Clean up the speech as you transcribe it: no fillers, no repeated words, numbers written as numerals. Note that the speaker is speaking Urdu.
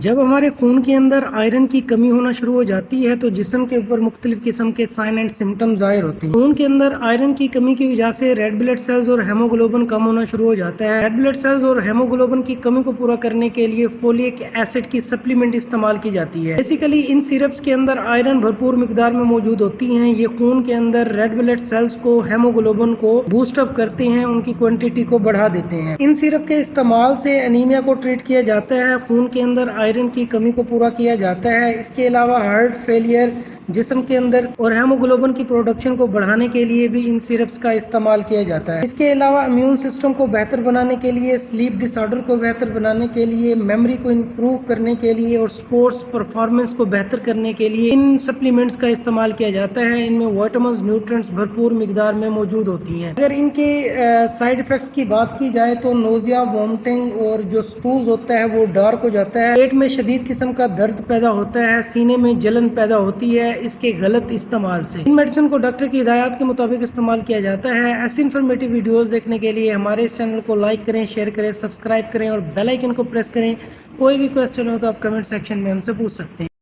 جب ہمارے خون کے اندر آئرن کی کمی ہونا شروع ہو جاتی ہے تو جسم کے اوپر مختلف قسم کے سائن اینڈ سمٹم ظاہر ہوتے ہیں۔ خون کے اندر آئرن کی کمی کی وجہ سے ریڈ بلڈ سیلز اور ہیموگلوبن کم ہونا شروع ہو جاتا ہے۔ ریڈ بلڈ سیلز اور ہیموگلوبن کی کمی کو پورا کرنے کے لیے فولیک ایسڈ کی سپلیمنٹ استعمال کی جاتی ہے۔ بیسیکلی ان سیرپس کے اندر آئرن بھرپور مقدار میں موجود ہوتی ہیں۔ یہ خون کے اندر ریڈ بلڈ سیلز کو، ہیموگلوبن کو بوسٹ اپ کرتے ہیں، ان کی کوانٹٹی کو بڑھا دیتے ہیں۔ ان سیرپ کے استعمال سے انیمیا کو ٹریٹ کیا جاتا ہے، خون کے اندر آئرن کی کمی کو پورا کیا جاتا ہے۔ اس کے علاوہ ہارٹ فیلئر، جسم کے اندر اور ہیموگلوبن کی پروڈکشن کو بڑھانے کے لیے بھی ان سیرپس کا استعمال کیا جاتا ہے۔ اس کے علاوہ امیون سسٹم کو بہتر بنانے کے لیے، سلیپ ڈس آرڈر کو بہتر بنانے کے لیے، میموری کو امپروو کرنے کے لیے اور سپورٹس پرفارمنس کو بہتر کرنے کے لیے ان سپلیمنٹس کا استعمال کیا جاتا ہے۔ ان میں وائٹامنز، نیوٹرینٹس بھرپور مقدار میں موجود ہوتی ہیں۔ اگر ان کے سائیڈ افیکٹس کی بات کی جائے تو نوزیا، وامٹنگ اور جو سٹولز ہوتا ہے وہ ڈارک ہو جاتا ہے، پیٹ میں شدید قسم کا درد پیدا ہوتا ہے، سینے میں جلن پیدا ہوتی ہے اس کے غلط استعمال سے۔ ان میڈیسن کو ڈاکٹر کی ہدایات کے مطابق استعمال کیا جاتا ہے۔ ایسی انفارمیٹیو ویڈیوز دیکھنے کے لیے ہمارے اس چینل کو لائک کریں، شیئر کریں، سبسکرائب کریں اور بیل آئیکن کو پریس کریں۔ کوئی بھی کوسچن ہو تو آپ کمنٹ سیکشن میں ہم سے پوچھ سکتے ہیں۔